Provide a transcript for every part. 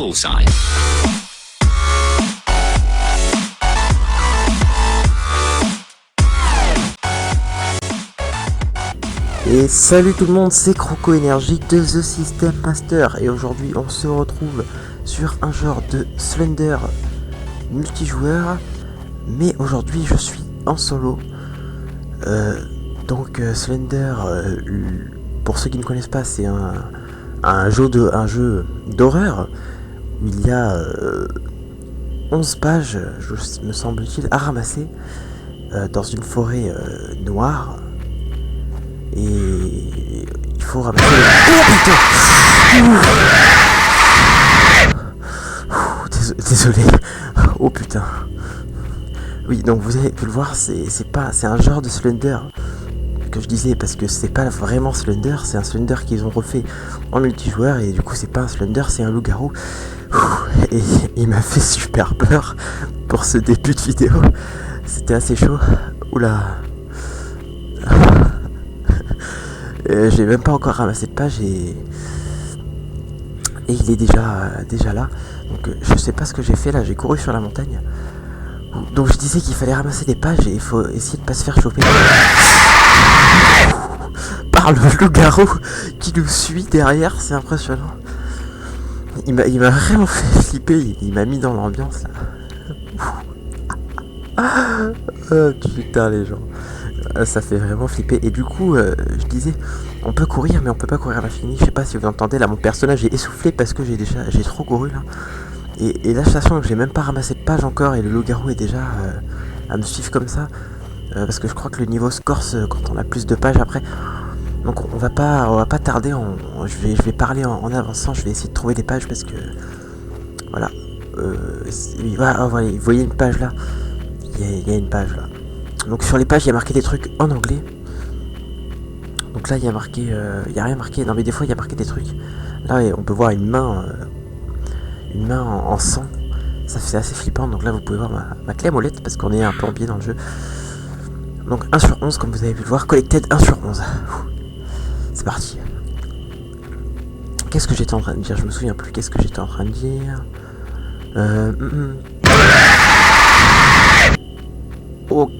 Bullseye. Et salut tout le monde, c'est Croco Energy de The System Master et aujourd'hui on se retrouve sur un genre de Slender multijoueur, mais aujourd'hui je suis en solo. Slender, pour ceux qui ne connaissent pas, c'est un jeu d'horreur où il y a 11 pages, me semble-t-il, à ramasser dans une forêt noire. Et il faut ramasser... Oh putain. Désolé. Oh putain. Oui, donc vous avez pu le voir, c'est un genre de Slender que je disais, parce que c'est pas vraiment Slender, c'est un Slender qu'ils ont refait en multijoueur, et du coup c'est pas un Slender, c'est un loup-garou. Et il m'a fait super peur pour ce début de vidéo. C'était assez chaud. Oula. J'ai même pas encore ramassé de page et il est déjà là. Donc je sais pas ce que j'ai fait là, j'ai couru sur la montagne. Donc je disais qu'il fallait ramasser des pages et il faut essayer de pas se faire choper par le loup-garou qui nous suit derrière, c'est impressionnant. Il m'a vraiment fait flipper, il m'a mis dans l'ambiance là. Oh putain les gens. Ça fait vraiment flipper. Et du coup, je disais, on peut courir, mais on peut pas courir à l'infini. Je sais pas si vous entendez, là mon personnage est essoufflé parce que j'ai trop couru là. Et là, sachant que j'ai même pas ramassé de page encore et le loup-garou est déjà à me suivre comme ça, parce que je crois que le niveau se corse quand on a plus de pages après. Donc on va pas tarder. Je vais parler en avançant. Je vais essayer de trouver des pages parce que voilà. Voilà, vous voyez une page là. Il y a une page là. Donc sur les pages il y a marqué des trucs en anglais. Donc là il y a marqué, il y a rien marqué. Non mais des fois il y a marqué des trucs. Là on peut voir une main en sang. Ça fait assez flippant. Donc là vous pouvez voir ma clé à molette parce qu'on est un peu en pied dans le jeu. Donc 1 sur 11 comme vous avez pu le voir. Collected 1 sur 11. C'est parti. Qu'est-ce que j'étais en train de dire? Je me souviens plus. Qu'est-ce que j'étais en train de dire? Ok.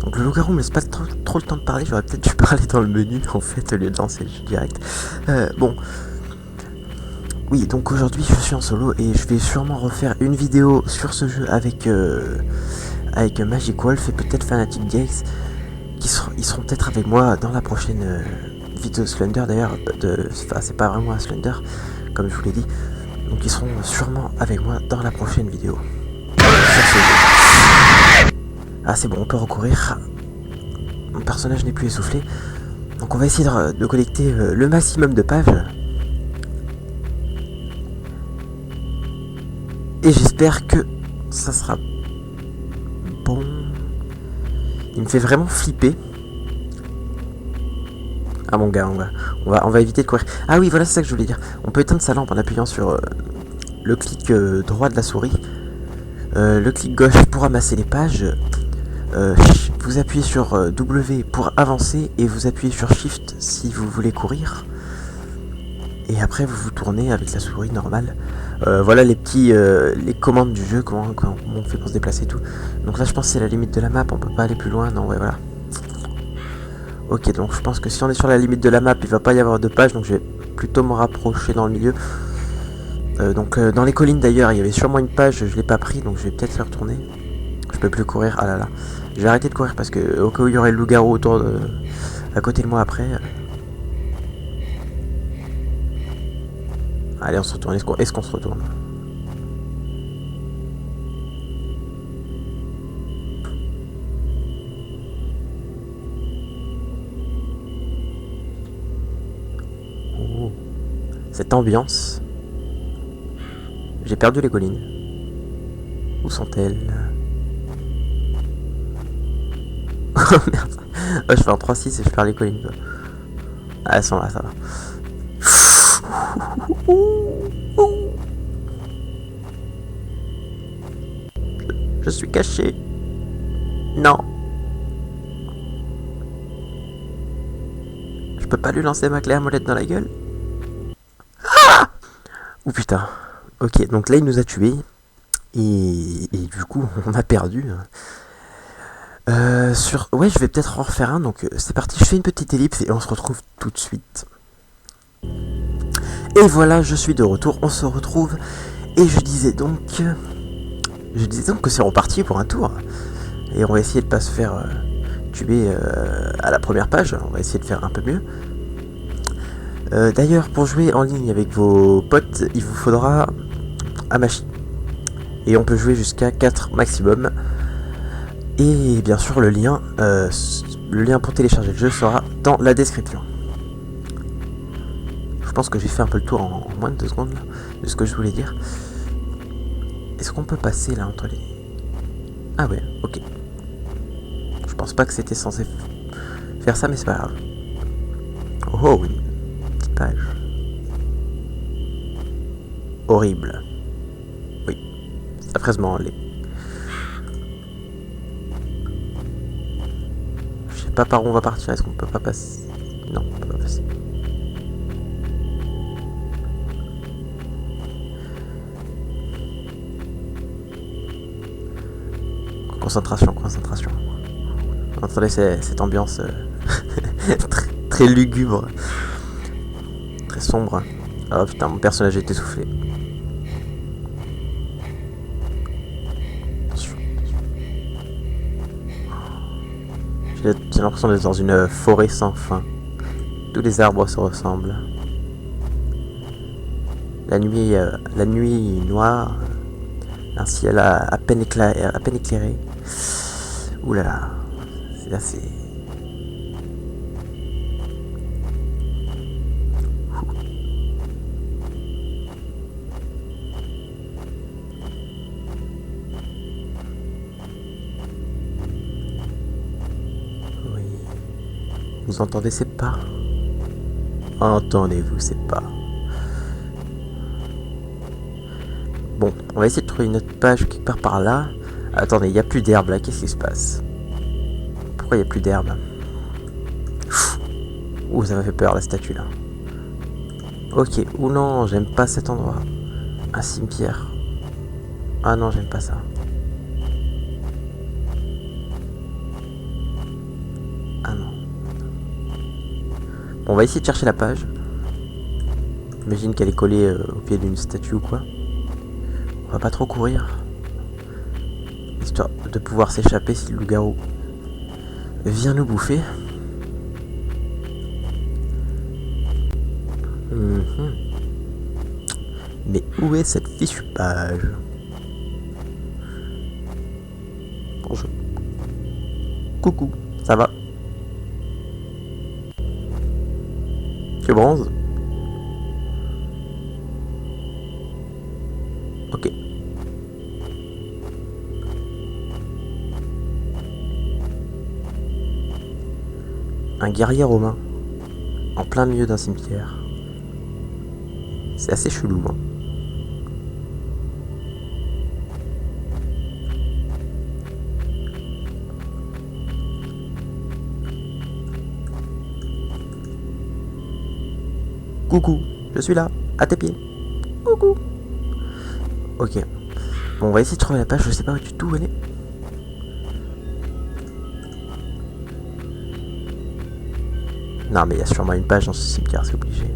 Donc le loup-garou me laisse pas trop le temps de parler. J'aurais peut-être dû parler dans le menu en fait au lieu de lancer le jeu direct. Bon. Oui, donc aujourd'hui je suis en solo et je vais sûrement refaire une vidéo sur ce jeu avec Magic Wolf et peut-être Fanatic Games ils seront peut-être avec moi dans la prochaine vidéo Slender d'ailleurs. Enfin c'est pas vraiment un Slender comme je vous l'ai dit. Donc ils seront sûrement avec moi dans la prochaine vidéo. Ah c'est bon, on peut recourir. Mon personnage n'est plus essoufflé. Donc on va essayer de collecter le maximum de pages. Et j'espère que ça sera bon. Il me fait vraiment flipper. Ah mon gars, on va éviter de courir. Ah oui, voilà, c'est ça que je voulais dire. On peut éteindre sa lampe en appuyant sur le clic droit de la souris. Le clic gauche pour ramasser les pages. Vous appuyez sur W pour avancer et vous appuyez sur Shift si vous voulez courir. Et après vous vous tournez avec la souris normale. Voilà les commandes du jeu, comment on fait pour se déplacer et tout. Donc là je pense que c'est la limite de la map, on peut pas aller plus loin, non ouais voilà. Ok, donc je pense que si on est sur la limite de la map, il va pas y avoir de pages, donc je vais plutôt me rapprocher dans le milieu. Dans les collines d'ailleurs, il y avait sûrement une page, je l'ai pas pris, donc je vais peut-être le retourner. Je peux plus courir, ah là là. Je vais arrêter de courir parce que au cas où il y aurait le loup-garou à côté de moi après. Allez, on se retourne, est-ce qu'on se retourne? Oh. Cette ambiance. J'ai perdu les collines. Où sont-elles? Oh merde. Oh, je fais un 3-6 et je perds les collines quoi. Ah, elles sont là, ça va. Je suis caché. Non. Je peux peux pas lui lancer ma clé à molette dans la gueule. Ouh putain. Ok, donc là il nous a tués. Et du coup, on a perdu. Ouais, je vais peut-être en refaire un. Donc c'est parti, je fais une petite ellipse et on se retrouve tout de suite. Et voilà, je suis de retour. On se retrouve. Et je disais donc que c'est reparti pour un tour. Et on va essayer de pas se faire tuer à la première page. On va essayer de faire un peu mieux. D'ailleurs, pour jouer en ligne avec vos potes, il vous faudra Amashi. Et on peut jouer jusqu'à 4 maximum. Et bien sûr, le lien pour télécharger le jeu sera dans la description. Je pense que j'ai fait un peu le tour en moins de 2 secondes là, de ce que je voulais dire. Est-ce qu'on peut passer là entre les... Ah ouais, ok. Je pense pas que c'était censé faire ça, mais c'est pas grave. Oh, une petite page. Horrible. Oui, affreusement laid. Je sais pas par où on va partir, est-ce qu'on peut pas passer? Non, on peut pas passer. Concentration. Entendez cette ambiance très lugubre, très sombre. Oh putain, mon personnage est essoufflé. J'ai l'impression d'être dans une forêt sans fin. Tous les arbres se ressemblent. La nuit noire, un ciel à peine éclairé. Ouh là là, c'est là c'est... Oui. Vous entendez ces pas? Entendez-vous ces pas? Bon, on va essayer de trouver une autre page quelque part par là. Attendez, il n'y a plus d'herbe là, qu'est-ce qui se passe? Pourquoi il n'y a plus d'herbe? Ouh, ça m'a fait peur la statue là. Ok, ou non, j'aime pas cet endroit. Un cimetière. Ah non, j'aime pas ça. Ah non. Bon, on va essayer de chercher la page. J'imagine qu'elle est collée au pied d'une statue ou quoi. On va pas trop courir. Histoire de pouvoir s'échapper si le loup-garou vient nous bouffer. Mais où est cette fichue page? Bonjour. Coucou, ça va? Tu bronzes? Ok. Un guerrier romain, en plein milieu d'un cimetière. C'est assez chelou, hein. Coucou, je suis là, à tes pieds. Coucou. Ok. Bon, on va essayer de trouver la page, je sais pas du tout où elle est. Non, mais il y a sûrement une page dans ce cimetière, c'est obligé.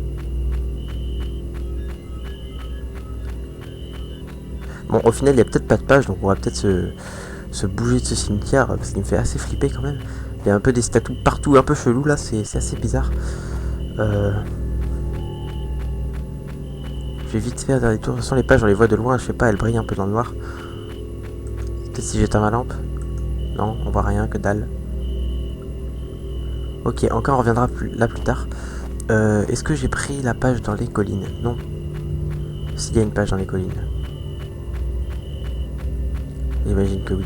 Bon, au final, il n'y a peut-être pas de page, donc on va peut-être se bouger de ce cimetière, parce qu'il me fait assez flipper quand même. Il y a un peu des statues partout, un peu chelou là, c'est assez bizarre. Je vais vite faire dans les tours. De toute façon, les pages, on les voit de loin, je sais pas, elles brillent un peu dans le noir. Peut-être si j'éteins ma lampe. Non, on voit rien, que dalle. Ok, encore on reviendra là plus tard. Est-ce que j'ai pris la page dans les collines? Non. S'il y a une page dans les collines. J'imagine que oui.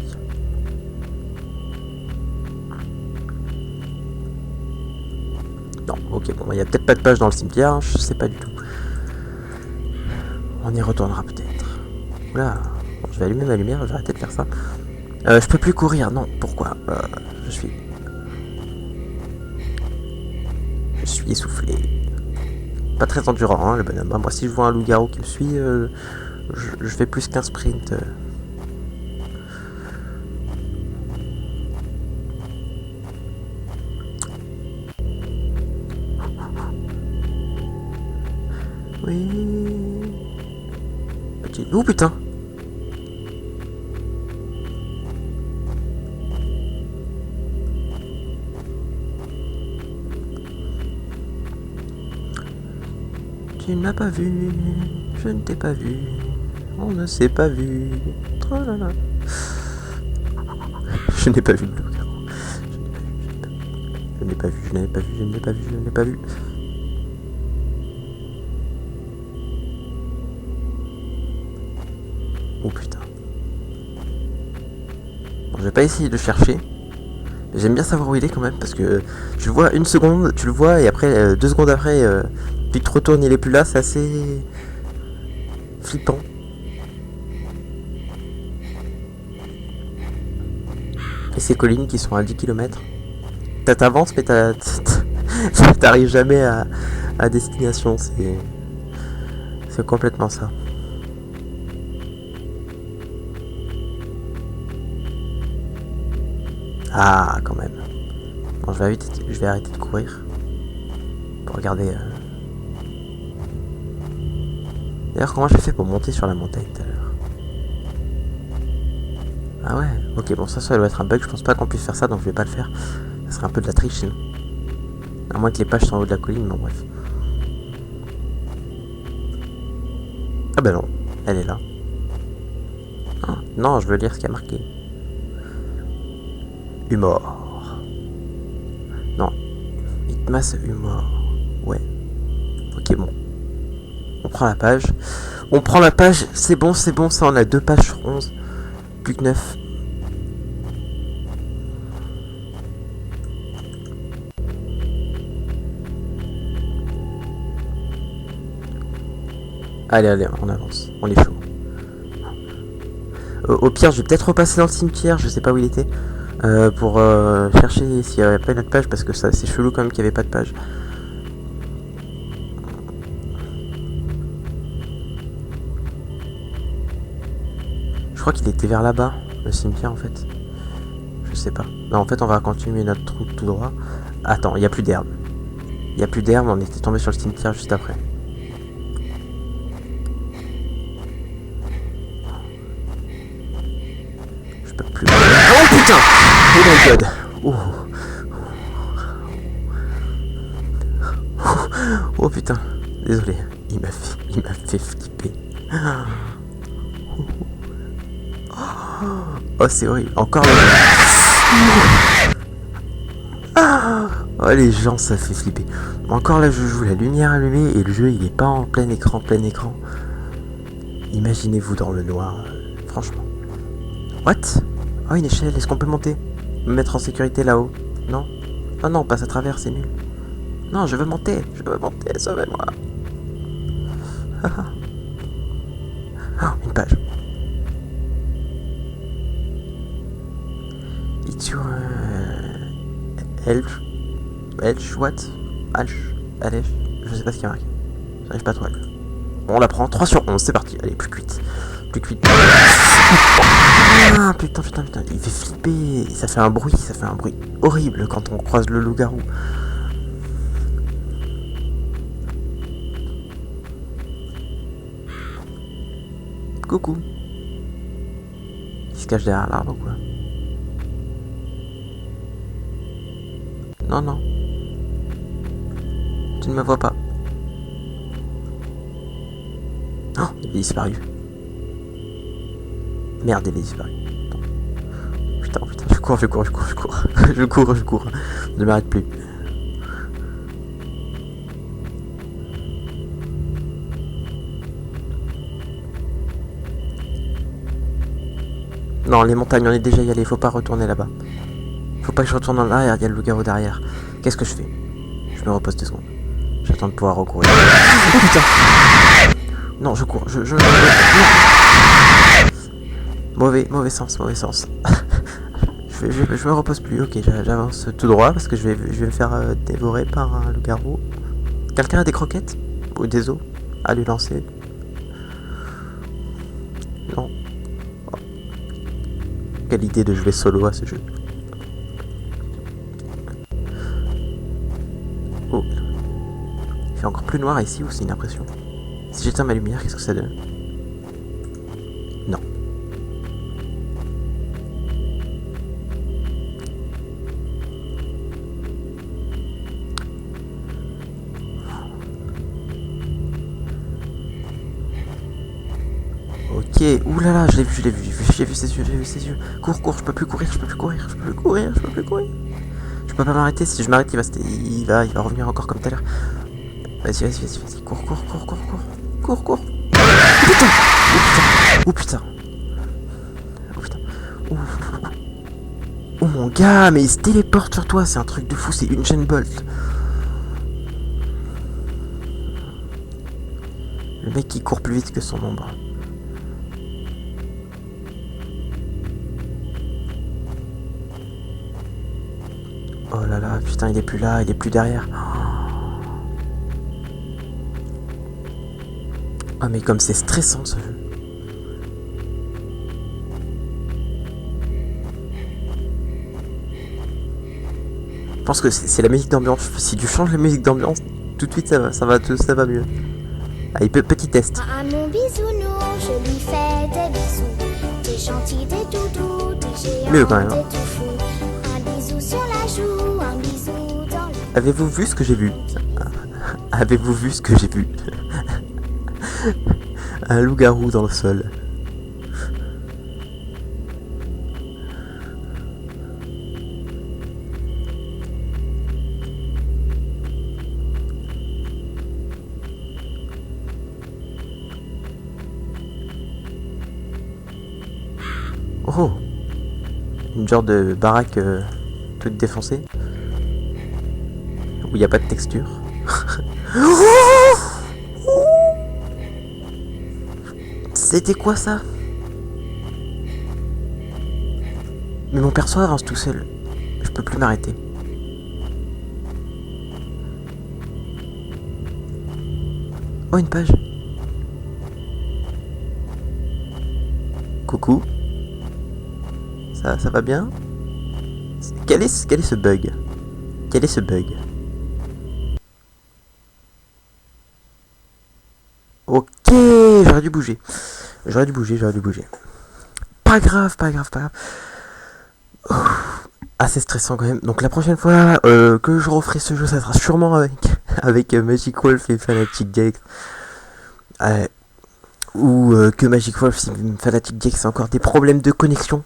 Non, ok, bon, il y a peut-être pas de page dans le cimetière, hein, je sais pas du tout. On y retournera peut-être. Oula, bon, je vais allumer ma lumière, je vais arrêter de faire ça. Je peux plus courir, non, pourquoi suis essoufflé. Pas très endurant, hein, le bonhomme. Moi, si je vois un loup-garou qui me suit, je fais plus qu'un sprint. Oui. Petit... Oh putain. Tu ne m'as pas vu, je ne t'ai pas vu, on ne s'est pas vu. Tralala. Je n'ai pas vu le loup-garou. Je n'ai pas vu, je n'ai pas vu, je n'ai pas vu, je n'ai pas vu. Oh putain. Bon, je vais pas essayer de chercher. J'aime bien savoir où il est quand même parce que tu le vois une seconde, tu le vois et après 2 secondes après, puis tu te retournes, il est plus là, c'est assez flippant. Et ces collines qui sont à 10 km. T'avances mais t'arrives jamais à destination, c'est complètement ça. Ah, quand même. Bon, je vais arrêter de courir pour regarder. D'ailleurs, comment j'ai fait pour monter sur la montagne tout à l'heure? Ah ouais, ok, bon, ça doit être un bug. Je pense pas qu'on puisse faire ça, donc je vais pas le faire. Ça serait un peu de la triche, sinon. À moins que les pages soient en haut de la colline, mais bref. Ah bah non, elle est là. Ah, non, je veux lire ce qu'il y a marqué. Humor. Non. Hitmas humor. Ouais. Ok, bon. On prend la page. On prend la page. C'est bon, ça on a 2 pages sur 11. Plus que 9. Allez, on avance. On est chaud. Au pire, je vais peut-être repasser dans le cimetière. Je sais pas où il était. Pour chercher s'il n'y avait pas une autre page parce que ça c'est chelou quand même qu'il n'y avait pas de page. Je crois qu'il était vers là-bas, le cimetière en fait. Je sais pas. Non, en fait on va continuer notre route tout droit. Attends, il n'y a plus d'herbe. Il n'y a plus d'herbe, on était tombé sur le cimetière juste après. Je peux plus... Oh putain! Oh my god! Oh putain, désolé, il m'a fait flipper. Oh c'est horrible, encore là. Oh les gens, ça fait flipper. Encore là je joue la lumière allumée et le jeu il est pas en plein écran. Imaginez-vous dans le noir, franchement. What? Oh une échelle, est-ce qu'on peut monter? Me mettre en sécurité là-haut? Non? Oh non, on passe à travers, c'est nul. Non, je veux monter, sauvez-moi. Oh, une page. It's your... Elch, what? Alch, je sais pas ce qu'il y a marqué. J'arrive pas à trouver. Bon, on la prend, 3 sur 11, c'est parti. Allez, plus cuite. Ah, putain, il fait flipper. Ça fait un bruit horrible quand on croise le loup-garou. Coucou. Il se cache derrière l'arbre ou quoi? Non. Tu ne me vois pas. Oh, il est disparu. Merde, il est disparu. Putain, je cours. je cours. Ne m'arrête plus. Non, les montagnes, on est déjà y allé, faut pas retourner là-bas. Faut pas que je retourne en arrière, il y a le loup-garou derrière. Qu'est-ce que je fais? Je me repose 2 secondes. J'attends de pouvoir recourir. Oh putain! Non, je cours, Mauvais sens. je me repose plus. Ok, j'avance tout droit parce que je vais me faire dévorer par un loup-garou. Quelqu'un a des croquettes ou des os à lui lancer? Non. Oh. Quelle idée de jouer solo à ce jeu. Oh. Il fait encore plus noir ici ou c'est une impression? Si j'éteins ma lumière, qu'est-ce que ça donne? Non. Ok, oulala, je l'ai vu ses yeux. Cours, je peux plus courir. Je peux pas m'arrêter, si je m'arrête, il va revenir encore comme tout à l'heure. Vas-y, cours. Oh putain. Oh mon gars, mais il se téléporte sur toi, c'est un truc de fou, c'est une chaîne Bolt. Le mec qui court plus vite que son ombre. Oh là là, putain, il est plus là, il est plus derrière. Ah mais comme c'est stressant ce jeu. Je pense que c'est la musique d'ambiance. Si tu changes la musique d'ambiance, tout de suite ça va mieux. Allez, petit test. À mon bisounours, je lui fais des bisous. T'es gentil, t'es doudou, t'es géant, Mieux quand même. t'es tout fou. Un bisou sur la joue, un bisou dans le... Avez-vous vu ce que j'ai vu? Avez-vous vu ce que j'ai vu? Un loup-garou dans le sol. Oh, une genre de baraque toute défoncée où il n'y a pas de texture. C'était quoi ça? Mais mon perso avance tout seul. Je peux plus m'arrêter. Oh, une page. Coucou. Ça va bien? Quel est ce bug? Quel est ce bug? Ok, j'aurais dû bouger. Pas grave. Oh, assez stressant quand même. Donc la prochaine fois que je referai ce jeu, ça sera sûrement avec Magic Wolf et Fanatic Gex. Ou que Magic Wolf, si Fanatic Gex a encore des problèmes de connexion.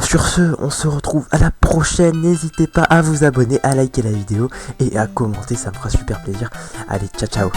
Sur ce, on se retrouve à la prochaine. N'hésitez pas à vous abonner, à liker la vidéo et à commenter, ça me fera super plaisir. Allez, ciao.